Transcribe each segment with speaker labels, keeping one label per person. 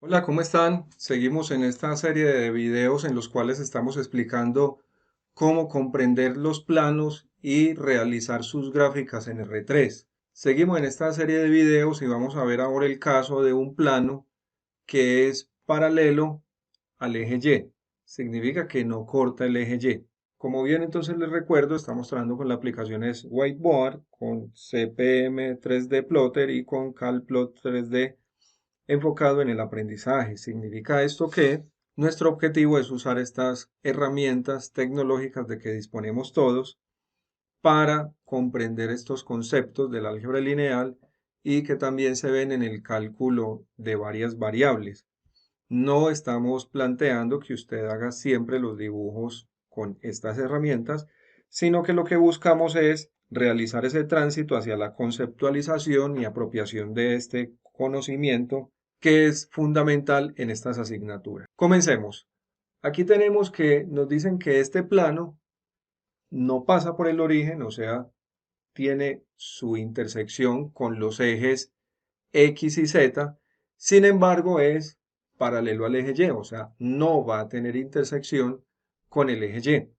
Speaker 1: Hola, ¿cómo están? Seguimos en esta serie de videos en los cuales estamos explicando cómo comprender los planos y realizar sus gráficas en R3. Seguimos en esta serie de videos y vamos a ver ahora el caso de un plano que es paralelo al eje Y. Significa que no corta el eje Y. Como bien entonces les recuerdo, estamos trabajando con las aplicaciones Whiteboard, con CPM 3D Plotter y con CalPlot 3D enfocado en el aprendizaje. Significa esto que nuestro objetivo es usar estas herramientas tecnológicas de que disponemos todos para comprender estos conceptos del álgebra lineal y que también se ven en el cálculo de varias variables. No estamos planteando que usted haga siempre los dibujos con estas herramientas, sino que lo que buscamos es realizar ese tránsito hacia la conceptualización y apropiación de este conocimiento que es fundamental en estas asignaturas. Comencemos. Aquí tenemos que nos dicen que este plano no pasa por el origen, o sea, tiene su intersección con los ejes X y Z, sin embargo es paralelo al eje Y, o sea, no va a tener intersección con el eje Y.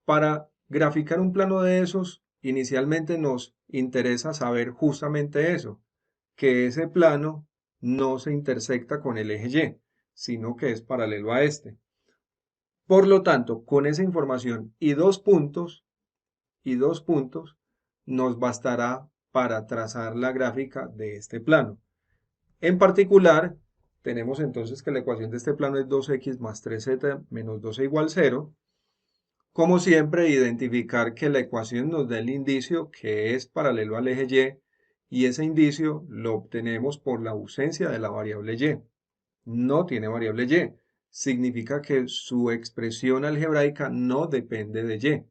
Speaker 1: Para graficar un plano de esos, inicialmente nos interesa saber justamente eso, que ese plano no se intersecta con el eje Y, sino que es paralelo a este. Por lo tanto, con esa información y dos puntos, nos bastará para trazar la gráfica de este plano. En particular, tenemos entonces que la ecuación de este plano es 2x más 3z menos 12 igual 0. Como siempre, identificar que la ecuación nos da el indicio que es paralelo al eje Y, y ese indicio lo obtenemos por la ausencia de la variable Y. No tiene variable Y. Significa que su expresión algebraica no depende de Y.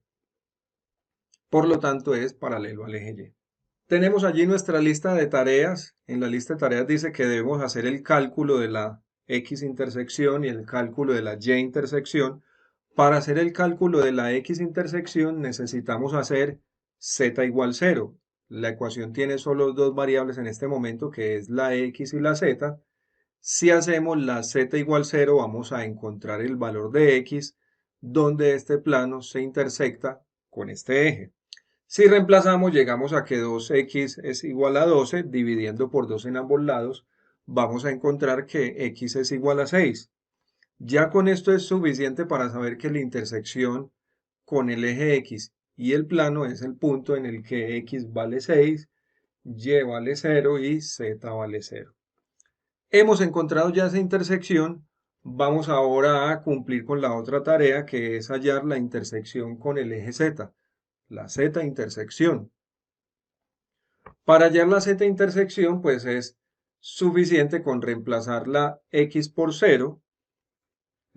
Speaker 1: Por lo tanto, es paralelo al eje Y. Tenemos allí nuestra lista de tareas. En la lista de tareas dice que debemos hacer el cálculo de la X intersección y el cálculo de la Y intersección. Para hacer el cálculo de la X intersección necesitamos hacer Z igual 0. La ecuación tiene solo dos variables en este momento, que es la X y la Z. Si hacemos la Z igual 0, vamos a encontrar el valor de X, donde este plano se intersecta con este eje. Si reemplazamos, llegamos a que 2x es igual a 12, dividiendo por 2 en ambos lados, vamos a encontrar que x es igual a 6. Ya con esto es suficiente para saber que la intersección con el eje x y el plano es el punto en el que x vale 6, y vale 0 y z vale 0. Hemos encontrado ya esa intersección, vamos ahora a cumplir con la otra tarea, que es hallar la intersección con el eje z, la z intersección. Para hallar la z intersección, pues es suficiente con reemplazar la x por 0.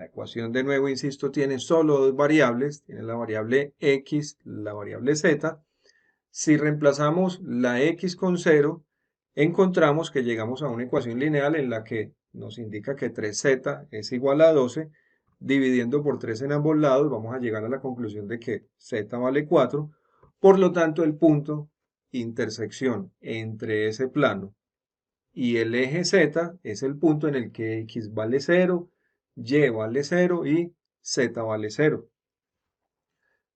Speaker 1: La ecuación, de nuevo, insisto, tiene solo dos variables, tiene la variable x, la variable z. Si reemplazamos la x con 0, encontramos que llegamos a una ecuación lineal en la que nos indica que 3z es igual a 12. Dividiendo por 3 en ambos lados, vamos a llegar a la conclusión de que z vale 4. Por lo tanto, el punto intersección entre ese plano y el eje z es el punto en el que x vale 0, y vale 0 y z vale 0.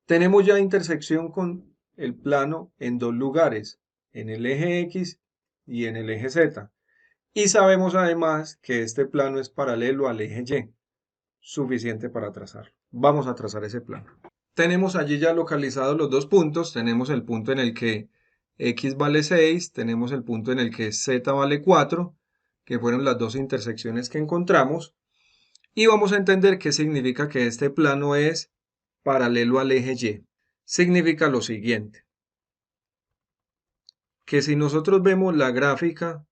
Speaker 1: Tenemos ya intersección con el plano en dos lugares, en el eje x y en el eje z. Y sabemos además que este plano es paralelo al eje y, suficiente para trazarlo. Vamos a trazar ese plano. Tenemos allí ya localizados los dos puntos. Tenemos el punto en el que x vale 6, tenemos el punto en el que z vale 4, que fueron las dos intersecciones que encontramos. Y vamos a entender qué significa que este plano es paralelo al eje Y. Significa lo siguiente, que si nosotros vemos la gráfica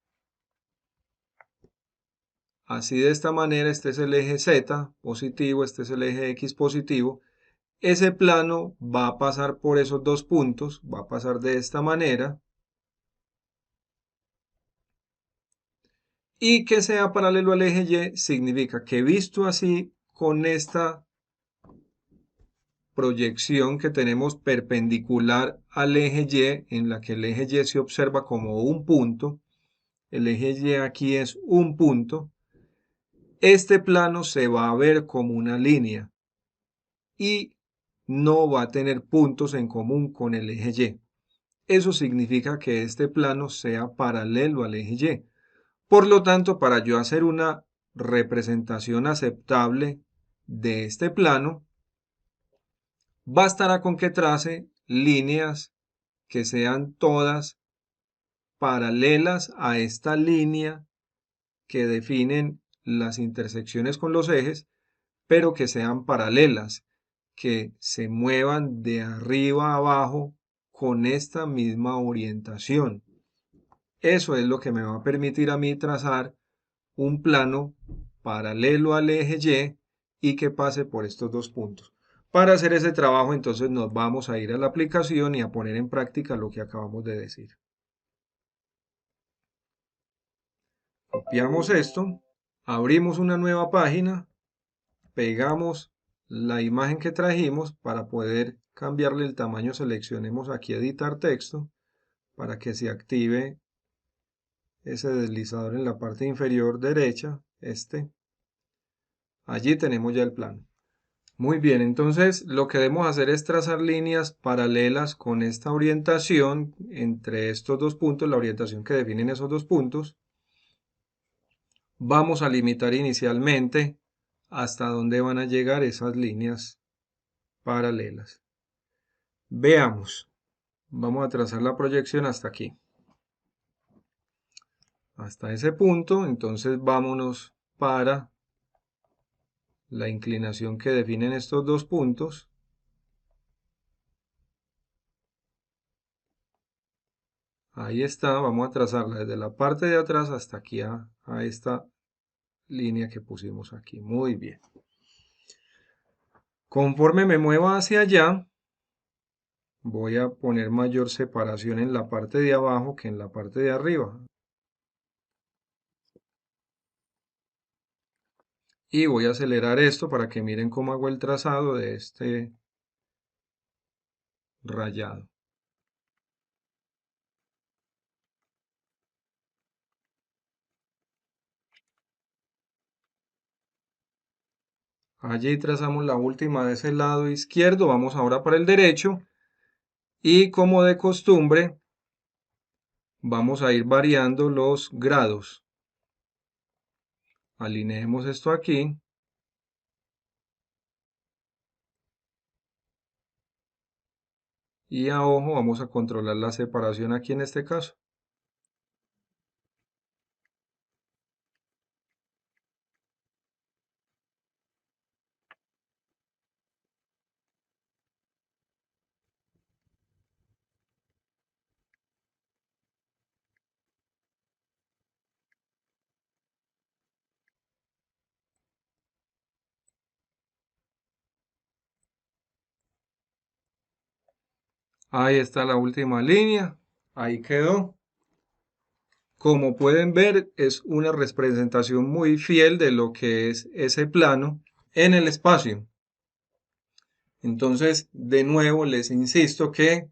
Speaker 1: así, de esta manera, este es el eje Z positivo, este es el eje X positivo, ese plano va a pasar por esos dos puntos, va a pasar de esta manera, y que sea paralelo al eje Y significa que visto así, con esta proyección que tenemos perpendicular al eje Y, en la que el eje Y se observa como un punto, el eje Y aquí es un punto, este plano se va a ver como una línea y no va a tener puntos en común con el eje Y. Eso significa que este plano sea paralelo al eje Y. Por lo tanto, para yo hacer una representación aceptable de este plano, bastará con que trace líneas que sean todas paralelas a esta línea que definen las intersecciones con los ejes, pero que sean paralelas, que se muevan de arriba a abajo con esta misma orientación. Eso es lo que me va a permitir a mí trazar un plano paralelo al eje Y y que pase por estos dos puntos. Para hacer ese trabajo, entonces nos vamos a ir a la aplicación y a poner en práctica lo que acabamos de decir. Copiamos esto, abrimos una nueva página, pegamos la imagen que trajimos para poder cambiarle el tamaño. Seleccionemos aquí editar texto para que se active ese deslizador en la parte inferior derecha, allí tenemos ya el plano. Muy bien, entonces lo que debemos hacer es trazar líneas paralelas con esta orientación entre estos dos puntos, la orientación que definen esos dos puntos. Vamos a limitar inicialmente hasta dónde van a llegar esas líneas paralelas. Veamos, vamos a trazar la proyección hasta aquí. Hasta ese punto, entonces vámonos para la inclinación que definen estos dos puntos. Ahí está, vamos a trazarla desde la parte de atrás hasta aquí a esta línea que pusimos aquí. Muy bien. Conforme me mueva hacia allá, voy a poner mayor separación en la parte de abajo que en la parte de arriba. Y voy a acelerar esto para que miren cómo hago el trazado de este rayado. Allí trazamos la última de ese lado izquierdo. Vamos ahora para el derecho. Y como de costumbre, vamos a ir variando los grados. Alineemos esto aquí. Y a ojo vamos a controlar la separación aquí en este caso. Ahí está la última línea. Ahí quedó. Como pueden ver, es una representación muy fiel de lo que es ese plano en el espacio. Entonces, de nuevo, les insisto que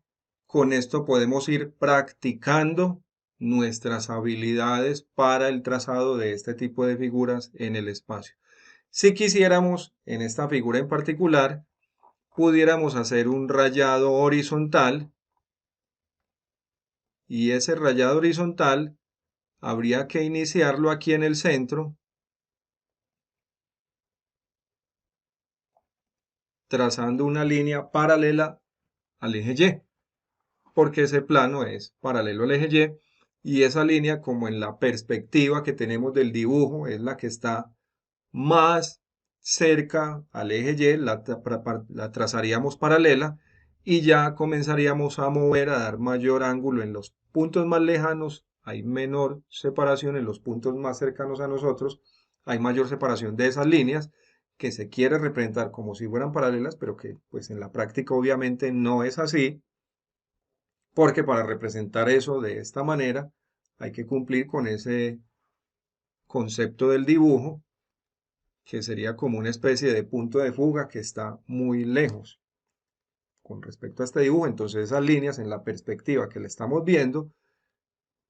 Speaker 1: con esto podemos ir practicando nuestras habilidades para el trazado de este tipo de figuras en el espacio. Si quisiéramos, en esta figura en particular, pudiéramos hacer un rayado horizontal, y ese rayado horizontal habría que iniciarlo aquí en el centro, trazando una línea paralela al eje Y, porque ese plano es paralelo al eje Y esa línea, como en la perspectiva que tenemos del dibujo, es la que está más cerca al eje Y, la trazaríamos paralela y ya comenzaríamos a mover, a dar mayor ángulo en los puntos más lejanos, hay menor separación, en los puntos más cercanos a nosotros hay mayor separación de esas líneas que se quiere representar como si fueran paralelas, pero que pues en la práctica obviamente no es así, porque para representar eso de esta manera hay que cumplir con ese concepto del dibujo, que sería como una especie de punto de fuga que está muy lejos con respecto a este dibujo. Entonces esas líneas en la perspectiva que le estamos viendo,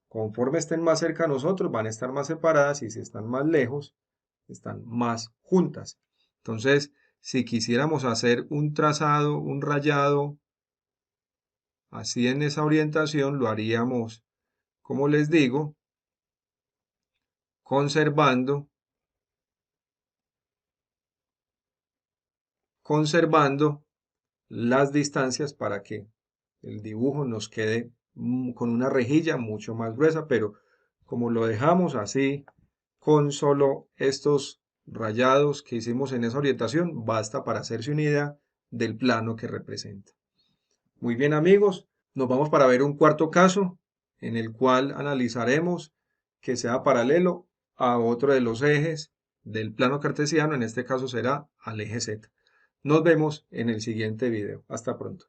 Speaker 1: conforme estén más cerca a nosotros, van a estar más separadas, y si están más lejos, están más juntas. Entonces, si quisiéramos hacer un trazado, un rayado, así en esa orientación, lo haríamos, como les digo, conservando las distancias para que el dibujo nos quede con una rejilla mucho más gruesa, pero como lo dejamos así, con solo estos rayados que hicimos en esa orientación, basta para hacerse una idea del plano que representa. Muy bien, amigos, nos vamos para ver un cuarto caso en el cual analizaremos que sea paralelo a otro de los ejes del plano cartesiano, en este caso será al eje Z. Nos vemos en el siguiente video. Hasta pronto.